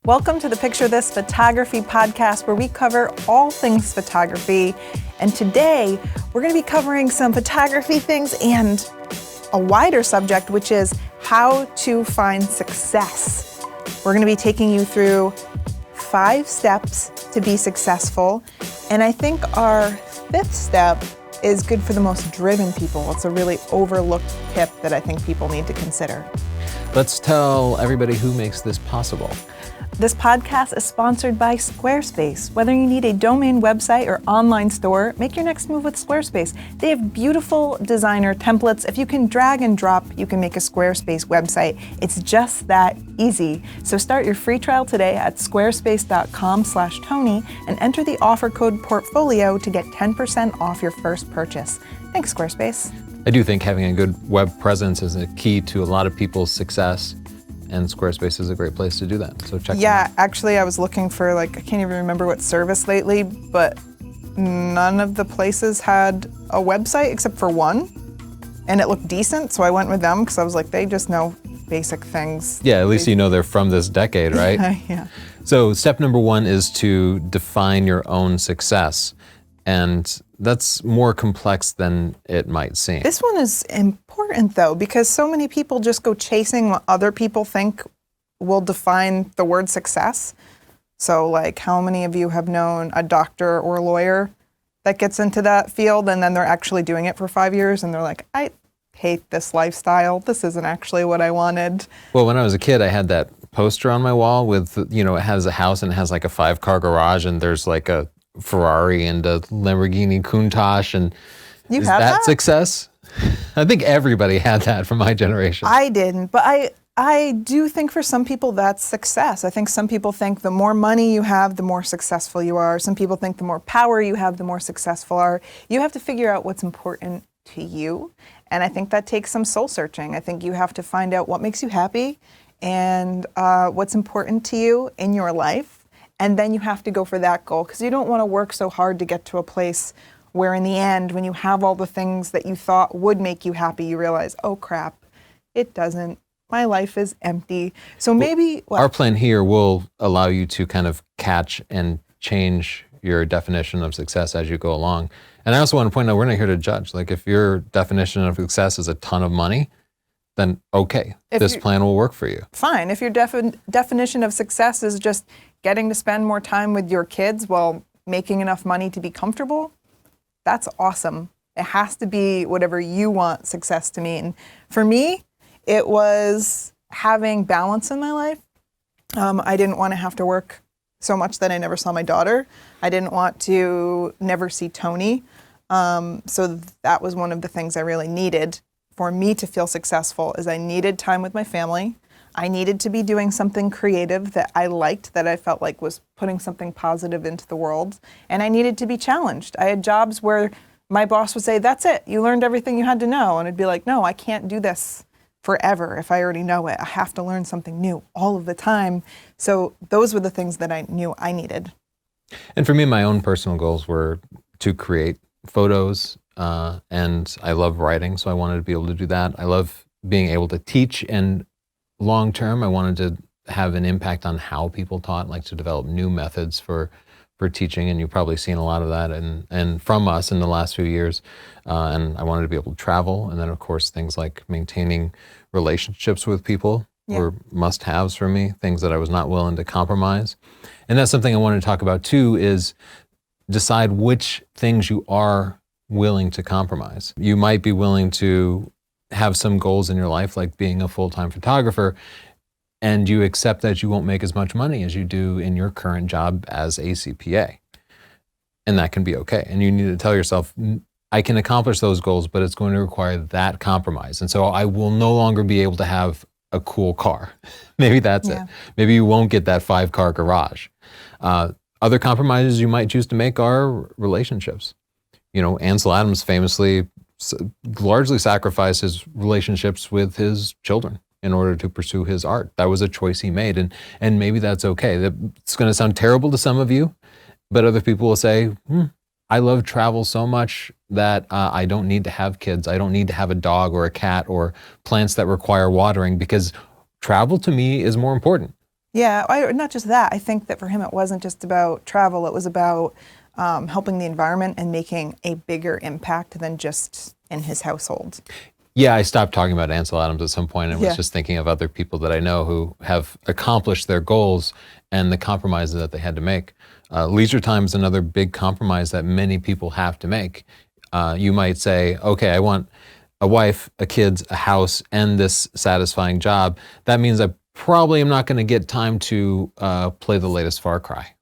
Welcome to the Picture This Photography Podcast, where we cover all things photography. And today, we're going to be covering some photography things and a wider subject, which is how to find success. We're going to be taking you through 5 steps to be successful. And I think our 5th step is good for the most driven people. It's a really overlooked tip that I think people need to consider. Let's tell everybody who makes this possible. This podcast is sponsored by Squarespace. Whether you need a domain website or online store, make your next move with Squarespace. They have beautiful designer templates. If you can drag and drop, you can make a Squarespace website. It's just that easy. So start your free trial today at squarespace.com/Tony and enter the offer code portfolio to get 10% off your first purchase. Thanks, Squarespace. I do think having a good web presence is a key to a lot of people's success, and Squarespace is a great place to do that. So check them out. Actually, I was looking for I can't even remember what service lately, but none of the places had a website except for one, and it looked decent, so I went with them because I was like, they just know basic things. Yeah, at least you know they're from this decade, right? Yeah. So step number 1 is to define your own success. And that's more complex than it might seem. This one is important, though, because so many people just go chasing what other people think will define the word success. So, how many of you have known a doctor or a lawyer that gets into that field and then they're actually doing it for 5 years and they're like, I hate this lifestyle. This isn't actually what I wanted. Well, when I was a kid, I had that poster on my wall with, it has a house and it has a 5-car garage and there's a Ferrari and a Lamborghini Countach, and you is have that success? I think everybody had that from my generation. I didn't, but I do think for some people that's success. I think some people think the more money you have, the more successful you are. Some people think the more power you have, the more successful you are. You have to figure out what's important to you, and I think that takes some soul searching. I think you have to find out what makes you happy and what's important to you in your life. And then you have to go for that goal, because you don't want to work so hard to get to a place where in the end, when you have all the things that you thought would make you happy, you realize, oh crap, it doesn't. My life is empty. So maybe... Our plan here will allow you to kind of catch and change your definition of success as you go along. And I also want to point out, we're not here to judge. If your definition of success is a ton of money, then okay, this plan will work for you. Fine. If your definition of success is just getting to spend more time with your kids while making enough money to be comfortable, that's awesome. It has to be whatever you want success to mean. For me, it was having balance in my life. I didn't want to have to work so much that I never saw my daughter. I didn't want to never see Tony. So that was one of the things I really needed for me to feel successful, is I needed time with my family. I needed to be doing something creative that I liked, that I felt like was putting something positive into the world. And I needed to be challenged. I had jobs where my boss would say, that's it, you learned everything you had to know. And I'd be like, no, I can't do this forever if I already know it. I have to learn something new all of the time. So those were the things that I knew I needed. And for me, my own personal goals were to create photos, and I love writing, so I wanted to be able to do that. I love being able to teach, and long term, I wanted to have an impact on how people taught, to develop new methods for teaching, and you've probably seen a lot of that and from us in the last few years. And I wanted to be able to travel, and then of course things like maintaining relationships with people were must-haves for me, things that I was not willing to compromise. And that's something I wanted to talk about too, is decide which things you are willing to compromise. You might be willing to have some goals in your life, like being a full-time photographer, and you accept that you won't make as much money as you do in your current job as a CPA. And that can be okay. And you need to tell yourself, I can accomplish those goals, but it's going to require that compromise. And so I will no longer be able to have a cool car. Maybe that's it. Maybe you won't get that 5-car garage. Other compromises you might choose to make are relationships. Ansel Adams famously largely sacrificed his relationships with his children in order to pursue his art. That was a choice he made, and maybe that's okay. It's going to sound terrible to some of you, but other people will say, I love travel so much that I don't need to have kids. I don't need to have a dog or a cat or plants that require watering, because travel to me is more important. Yeah, not just that. I think that for him, it wasn't just about travel. It was about helping the environment and making a bigger impact than just in his household. Yeah, I stopped talking about Ansel Adams at some point and was Yeah. just thinking of other people that I know who have accomplished their goals and the compromises that they had to make. Leisure time is another big compromise that many people have to make. You might say, okay, I want a wife, a kids, a house, and this satisfying job. That means I probably am not going to get time to play the latest Far Cry.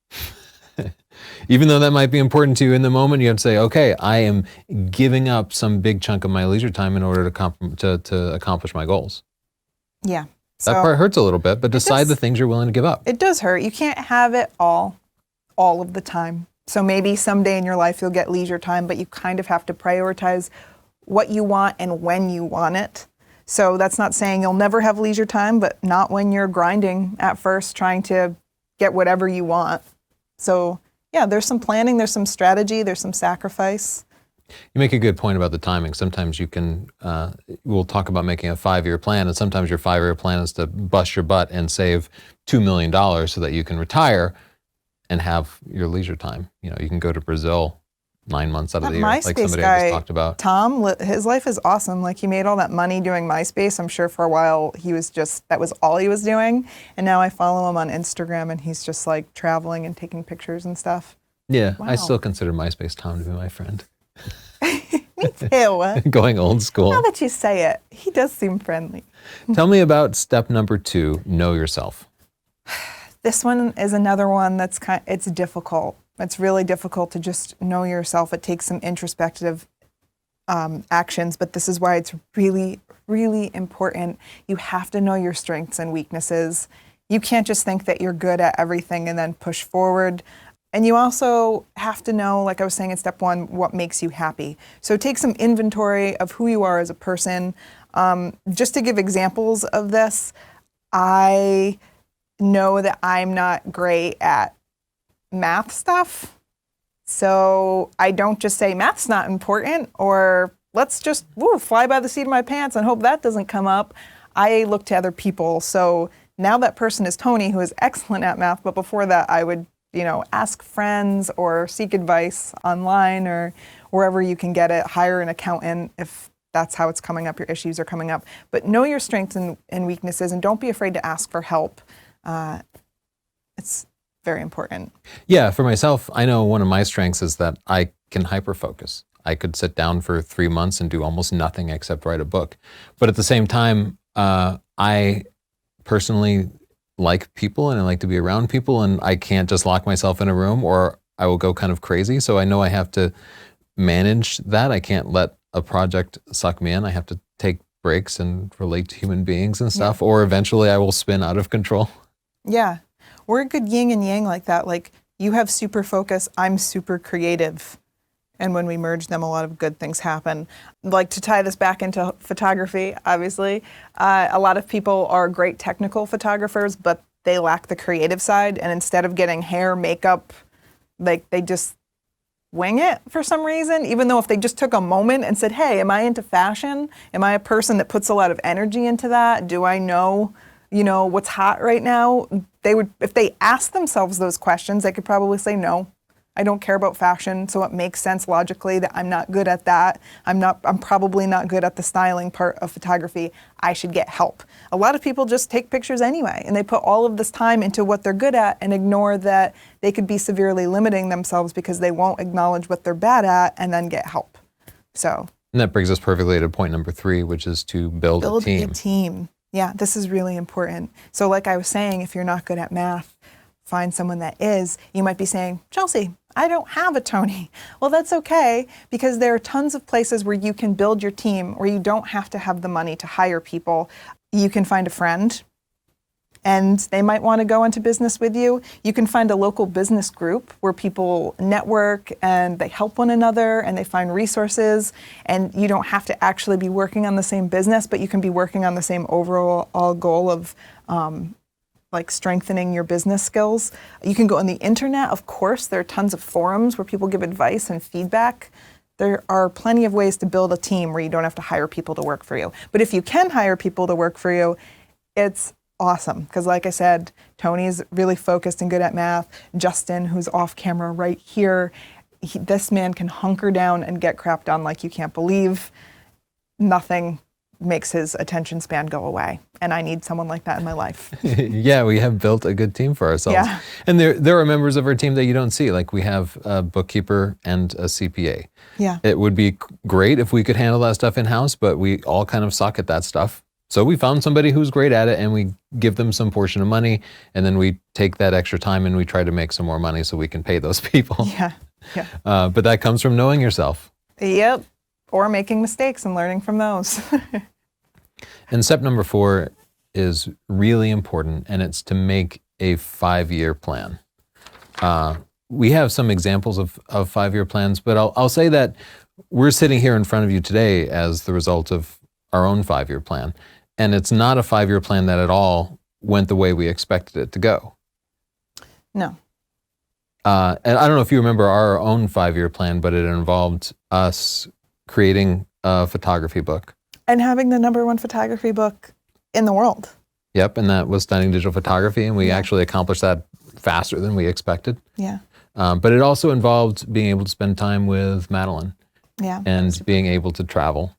Even though that might be important to you in the moment, you have to say, okay, I am giving up some big chunk of my leisure time in order to accomplish my goals. Yeah. That part hurts a little bit, but decide does. the things you're willing to give up. It does hurt. You can't have it all of the time. So maybe someday in your life you'll get leisure time, but you kind of have to prioritize what you want and when you want it. So that's not saying you'll never have leisure time, but not when you're grinding at first, trying to get whatever you want. So yeah, there's some planning, there's some strategy, there's some sacrifice. You make a good point about the timing. Sometimes you can, we'll talk about making a 5-year plan, and sometimes your 5-year plan is to bust your butt and save $2 million so that you can retire and have your leisure time. You know, you can go to Brazil 9 months out of the year, like MySpace somebody I guy, just talked about. Tom, his life is awesome. Like, he made all that money doing MySpace. I'm sure for a while he was just, that was all he was doing. And now I follow him on Instagram and he's just like traveling and taking pictures and stuff. Yeah, Wow. I still consider MySpace Tom to be my friend. Ew. Going old school. Now that you say it, he does seem friendly. Tell me about step number 2, know yourself. This one is another one that's it's difficult. It's really difficult to just know yourself. It takes some introspective actions, but this is why it's really, really important. You have to know your strengths and weaknesses. You can't just think that you're good at everything and then push forward. And you also have to know, like I was saying in step 1, what makes you happy. So take some inventory of who you are as a person. Just to give examples of this, I know that I'm not great at math stuff. So I don't just say math's not important, or let's just fly by the seat of my pants and hope that doesn't come up. I look to other people. So now that person is Tony, who is excellent at math, but before that I would, ask friends or seek advice online or wherever you can get it. Hire an accountant if that's how it's coming up, your issues are coming up. But know your strengths and weaknesses, and don't be afraid to ask for help. It's very important. Yeah, for myself, I know one of my strengths is that I can hyper-focus. I could sit down for 3 months and do almost nothing except write a book. But at the same time, I personally like people and I like to be around people, and I can't just lock myself in a room or I will go kind of crazy. So I know I have to manage that. I can't let a project suck me in. I have to take breaks and relate to human beings and stuff, or eventually I will spin out of control. Yeah, we're a good yin and yang like that. Like, you have super focus, I'm super creative. And when we merge them, a lot of good things happen. Like, to tie this back into photography, obviously, a lot of people are great technical photographers, but they lack the creative side. And instead of getting hair, makeup, like, they just wing it for some reason, even though if they just took a moment and said, hey, am I into fashion? Am I a person that puts a lot of energy into that? Do I know, what's hot right now? They would, if they asked themselves those questions, they could probably say, no, I don't care about fashion. So it makes sense logically that I'm not good at that. I'm probably not good at the styling part of photography. I should get help. A lot of people just take pictures anyway, and they put all of this time into what they're good at and ignore that they could be severely limiting themselves because they won't acknowledge what they're bad at and then get help. So. And that brings us perfectly to point number 3, which is to build a team. Yeah, this is really important. So like I was saying, if you're not good at math, find someone that is. You might be saying, Chelsea, I don't have a Tony. Well, that's okay, because there are tons of places where you can build your team where you don't have to have the money to hire people. You can find a friend and they might want to go into business with you. You can find a local business group where people network and they help one another and they find resources, and you don't have to actually be working on the same business, but you can be working on the same overall goal of like strengthening your business skills. You can go on the internet, of course. There are tons of forums where people give advice and feedback. There are plenty of ways to build a team where you don't have to hire people to work for you. But if you can hire people to work for you, it's awesome. Because like I said, Tony's really focused and good at math. Justin, who's off camera right here, this man can hunker down and get crap done like you can't believe. Nothing makes his attention span go away. And I need someone like that in my life. Yeah, we have built a good team for ourselves. Yeah. And there are members of our team that you don't see. Like we have a bookkeeper and a CPA. Yeah. It would be great if we could handle that stuff in-house, but we all kind of suck at that stuff. So we found somebody who's great at it and we give them some portion of money and then we take that extra time and we try to make some more money so we can pay those people. Yeah. Yeah. But that comes from knowing yourself. Yep. Or making mistakes and learning from those. And step number 4 is really important, and it's to make a 5-year plan. We have some examples of 5-year plans, but I'll say that we're sitting here in front of you today as the result of our own 5-year plan. And it's not a 5-year plan that at all went the way we expected it to go. No. And I don't know if you remember our own 5-year plan, but it involved us creating a photography book. And having the #1 photography book in the world. Yep, and that was Stunning Digital Photography, and we actually accomplished that faster than we expected. Yeah. But it also involved being able to spend time with Madeline Yeah. and being able to travel.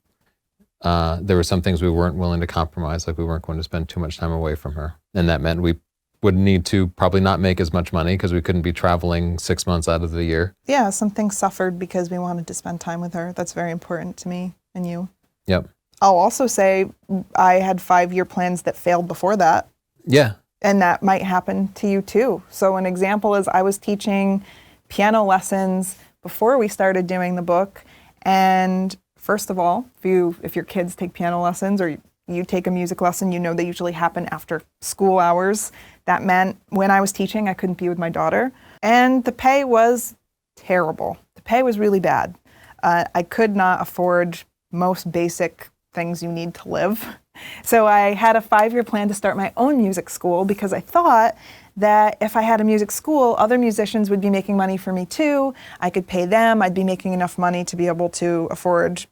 There were some things we weren't willing to compromise, like we weren't going to spend too much time away from her. And that meant we would need to probably not make as much money because we couldn't be traveling 6 months out of the year. Yeah, some things suffered because we wanted to spend time with her. That's very important to me and you. Yep. I'll also say I had 5-year plans that failed before that. Yeah. And that might happen to you too. So an example is I was teaching piano lessons before we started doing the book. And first of all, if your kids take piano lessons or you take a music lesson, you know they usually happen after school hours. That meant when I was teaching, I couldn't be with my daughter. And the pay was terrible. The pay was really bad. I could not afford most basic things you need to live. So I had a 5-year plan to start my own music school because I thought that if I had a music school, other musicians would be making money for me too. I could pay them. I'd be making enough money to be able to afford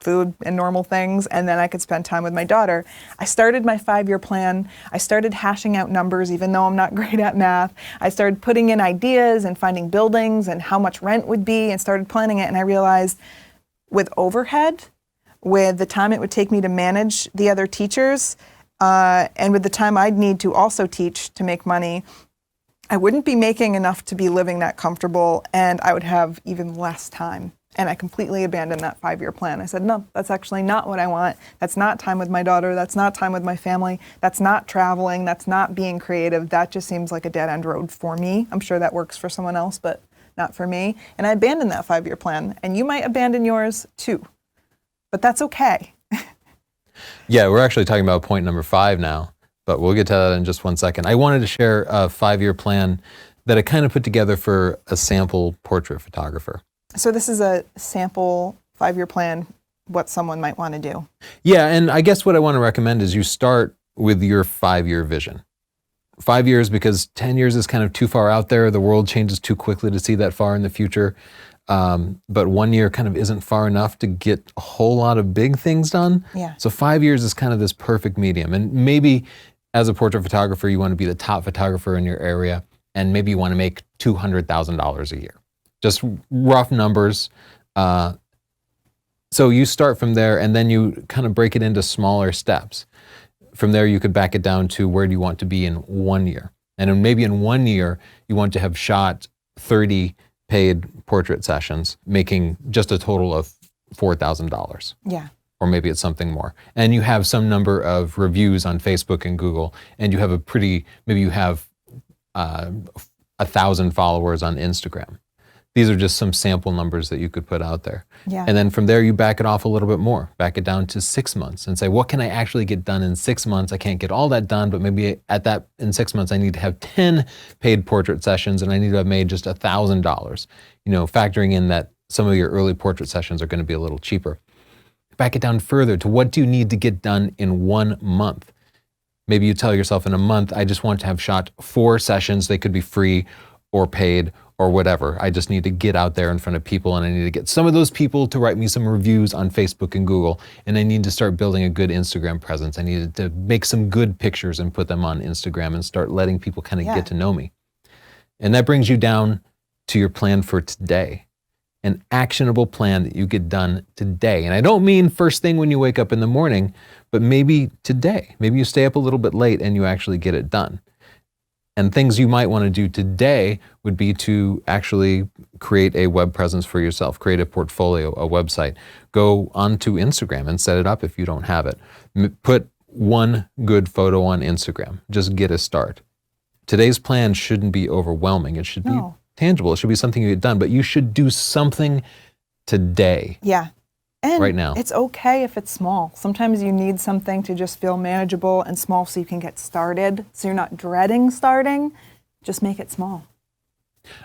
food and normal things, and then I could spend time with my daughter. I started my 5-year plan. I started hashing out numbers, even though I'm not great at math. I started putting in ideas and finding buildings and how much rent would be and started planning it, and I realized with overhead, with the time it would take me to manage the other teachers, and with the time I'd need to also teach to make money, I wouldn't be making enough to be living that comfortable, and I would have even less time. And I completely abandoned that 5-year plan. I said, no, that's actually not what I want. That's not time with my daughter. That's not time with my family. That's not traveling. That's not being creative. That just seems like a dead-end road for me. I'm sure that works for someone else, but not for me. And I abandoned that 5-year plan. And you might abandon yours too. But that's okay. Yeah, we're actually talking about point number 5 now, but we'll get to that in just one second. I wanted to share a 5-year plan that I kind of put together for a sample portrait photographer. So this is a sample 5-year plan, what someone might want to do. Yeah, and I guess what I want to recommend is you start with your 5-year vision. 5 years, because 10 years is kind of too far out there. The world changes too quickly to see that far in the future. But 1 year kind of isn't far enough to get a whole lot of big things done. Yeah. So 5 years is kind of this perfect medium. And maybe as a portrait photographer, you want to be the top photographer in your area, and maybe you want to make $200,000 a year. Just rough numbers. So you start from there, and then you kind of break it into smaller steps. From there, you could back it down to where do you want to be in 1 year. And then maybe in 1 year, you want to have shot 30 paid portrait sessions, making just a total of $4,000. Yeah. Or maybe it's something more. And you have some number of reviews on Facebook and Google, and you have maybe you have 1,000 followers on Instagram. These are just some sample numbers that you could put out there. Yeah. And then from there, you back it off a little bit more, back it down to 6 months and say, what can I actually get done in 6 months? I can't get all that done, but maybe in 6 months, I need to have 10 paid portrait sessions and I need to have made just $1,000, factoring in that some of your early portrait sessions are going to be a little cheaper. Back it down further to what do you need to get done in 1 month? Maybe you tell yourself in a month, I just want to have shot 4 sessions. They could be free or paid, or whatever. I just need to get out there in front of people, and I need to get some of those people to write me some reviews on Facebook and Google, and I need to start building a good Instagram presence. I needed to make some good pictures and put them on Instagram and start letting people kind of get to know me. And that brings you down to your plan for today, an actionable plan that you get done today. And I don't mean first thing when you wake up in the morning, but maybe today. Maybe you stay up a little bit late and you actually get it done. And things you might want to do today would be to actually create a web presence for yourself, create a portfolio, a website. Go onto Instagram and set it up if you don't have it. Put one good photo on Instagram. Just get a start. Today's plan shouldn't be overwhelming. It should be tangible. It should be something you get done, but you should do something today. Yeah. And right now. It's okay if it's small. Sometimes you need something to just feel manageable and small so you can get started. So you're not dreading starting. Just make it small.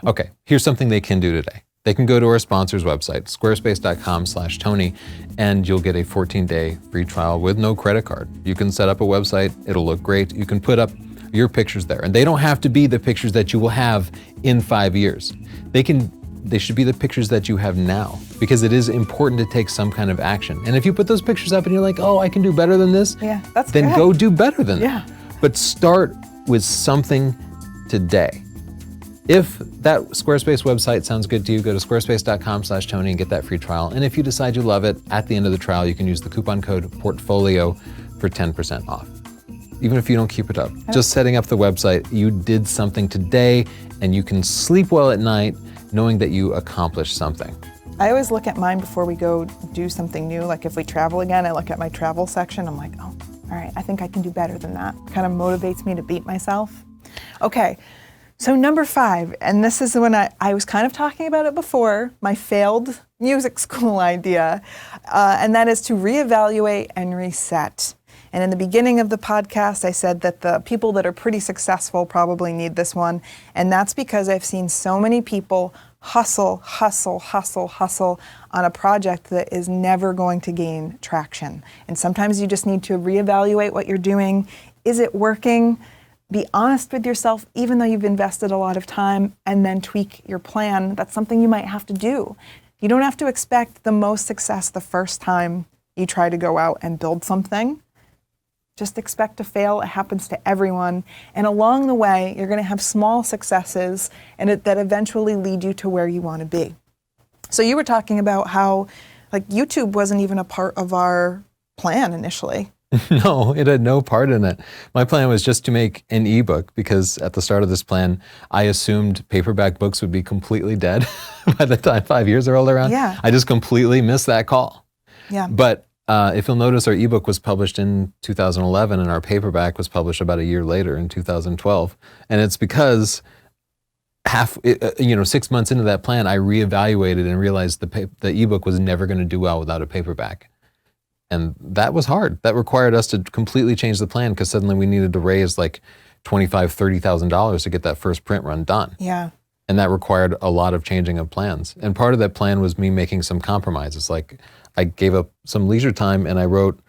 Okay, here's something they can do today. They can go to our sponsor's website, squarespace.com/Tony, and you'll get a 14-day free trial with no credit card. You can set up a website. It'll look great. You can put up your pictures there. And they don't have to be the pictures that you will have in 5 years. They should be the pictures that you have now, because it is important to take some kind of action. And if you put those pictures up and you're like, oh, I can do better than this, then good. go do better than that. But start with something today. If that Squarespace website sounds good to you, go to squarespace.com/Tony and get that free trial. And if you decide you love it, at the end of the trial, you can use the coupon code PORTFOLIO for 10% off. Even if you don't keep it up, just setting up the website, you did something today, and you can sleep well at night knowing that you accomplished something. I always look at mine before we go do something new. Like if we travel again, I look at my travel section. I'm like, oh, all right, I think I can do better than that. Kind of motivates me to beat myself. Okay, so number 5, and this is when I was kind of talking about it before, my failed music school idea, and that is to reevaluate and reset. And in the beginning of the podcast, I said that the people that are pretty successful probably need this one. And that's because I've seen so many people hustle on a project that is never going to gain traction. And sometimes you just need to reevaluate what you're doing. Is it working? Be honest with yourself, even though you've invested a lot of time, and then tweak your plan. That's something you might have to do. You don't have to expect the most success the first time you try to go out and build something. Just expect to fail. It happens to everyone. And along the way, you're going to have small successes and that eventually lead you to where you want to be. So you were talking about how YouTube wasn't even a part of our plan initially. No, it had no part in it. My plan was just to make an ebook, because at the start of this plan, I assumed paperback books would be completely dead by the time 5 years rolled around. Yeah. I just completely missed that call. Yeah. But if you'll notice, our ebook was published in 2011 and our paperback was published about a year later in 2012. And it's because 6 months into that plan, I reevaluated and realized the ebook was never going to do well without a paperback. And that was hard. That required us to completely change the plan, because suddenly we needed to raise like $25,000, $30,000 to get that first print run done. Yeah. And that required a lot of changing of plans. And part of that plan was me making some compromises. Like I gave up some leisure time and I wrote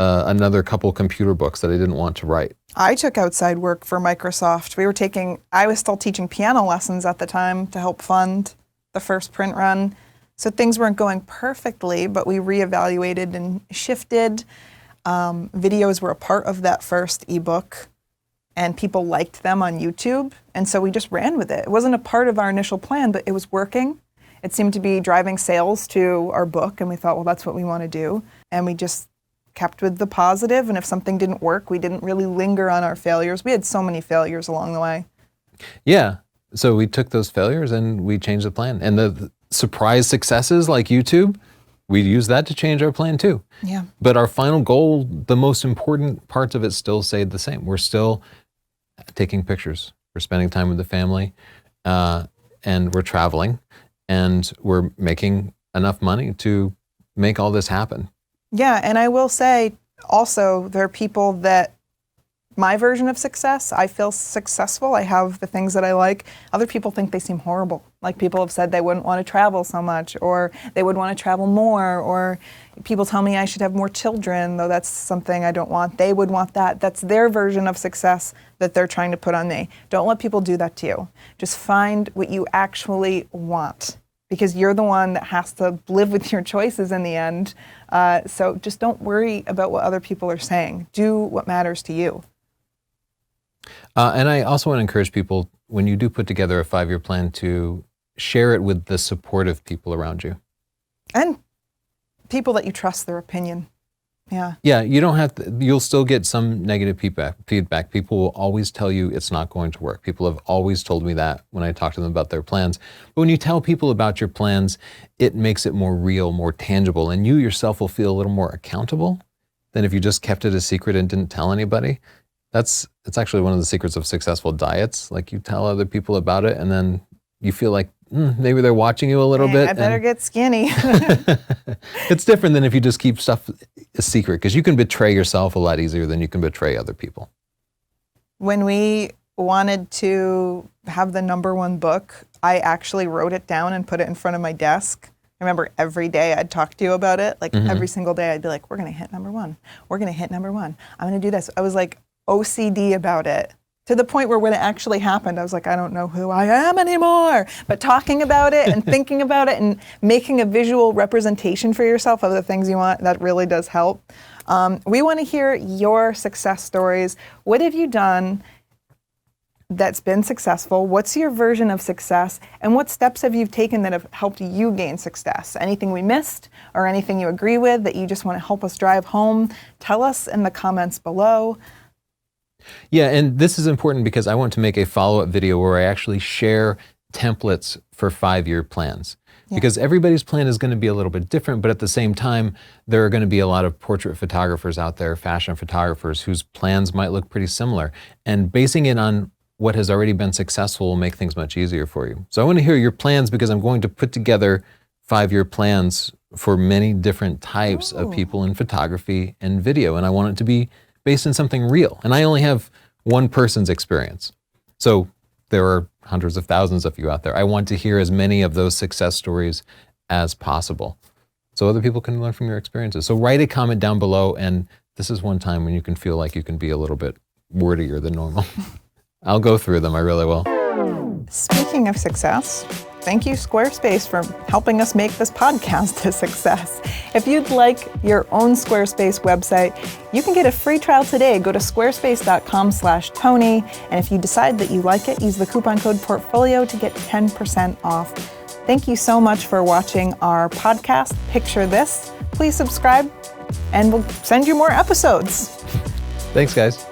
another couple computer books that I didn't want to write. I took outside work for Microsoft. I was still teaching piano lessons at the time to help fund the first print run. So things weren't going perfectly, but we reevaluated and shifted. Videos were a part of that first ebook, and people liked them on YouTube. And so we just ran with it. It wasn't a part of our initial plan, but it was working. It seemed to be driving sales to our book, and we thought, well, that's what we want to do. And we just kept with the positive, and if something didn't work, we didn't really linger on our failures. We had so many failures along the way. Yeah, so we took those failures and we changed the plan. And the surprise successes like YouTube, we use that to change our plan too. Yeah. But our final goal, the most important parts of it still stayed the same. We're still taking pictures. We're spending time with the family, and we're traveling, and we're making enough money to make all this happen. Yeah, and I will say also there are people that my version of success. I feel successful. I have the things that I like. Other people think they seem horrible. Like people have said they wouldn't want to travel so much, or they would want to travel more, or people tell me I should have more children, though that's something I don't want. They would want that. That's their version of success that they're trying to put on me. Don't let people do that to you. Just find what you actually want, because you're the one that has to live with your choices in the end. So just don't worry about what other people are saying. Do what matters to you. And I also want to encourage people, when you do put together a 5-year plan, to share it with the supportive people around you. And people that you trust their opinion. Yeah. Yeah, you don't have to, you'll still get some negative feedback. People will always tell you it's not going to work. People have always told me that when I talk to them about their plans. But when you tell people about your plans, it makes it more real, more tangible, and you yourself will feel a little more accountable than if you just kept it a secret and didn't tell anybody. It's actually one of the secrets of successful diets. Like, you tell other people about it and then you feel like maybe they're watching you a little bit. I better get skinny. It's different than if you just keep stuff a secret, because you can betray yourself a lot easier than you can betray other people. When we wanted to have the #1 book, I actually wrote it down and put it in front of my desk. I remember every day I'd talk to you about it. Like every single day I'd be like, we're going to hit #1. We're going to hit #1. I'm going to do this. I was like OCD about it, to the point where when it actually happened, I was like, I don't know who I am anymore. But talking about it and thinking about it and making a visual representation for yourself of the things you want, that really does help. We want to hear your success stories. What have you done that's been successful? What's your version of success? And what steps have you taken that have helped you gain success? Anything we missed or anything you agree with that you just want to help us drive home? Tell us in the comments below. Yeah, and this is important because I want to make a follow-up video where I actually share templates for 5-year plans. Yeah. Because everybody's plan is going to be a little bit different, but at the same time, there are going to be a lot of portrait photographers out there, fashion photographers, whose plans might look pretty similar. And basing it on what has already been successful will make things much easier for you. So I want to hear your plans, because I'm going to put together 5-year plans for many different types of people in photography and video. And I want it to be based on something real. And I only have one person's experience. So there are hundreds of thousands of you out there. I want to hear as many of those success stories as possible, so other people can learn from your experiences. So write a comment down below, and this is one time when you can feel like you can be a little bit wordier than normal. I'll go through them, I really will. Speaking of success, thank you, Squarespace, for helping us make this podcast a success. If you'd like your own Squarespace website, you can get a free trial today. Go to squarespace.com/Tony, and if you decide that you like it, use the coupon code PORTFOLIO to get 10% off. Thank you so much for watching our podcast, Picture This. Please subscribe, and we'll send you more episodes. Thanks, guys.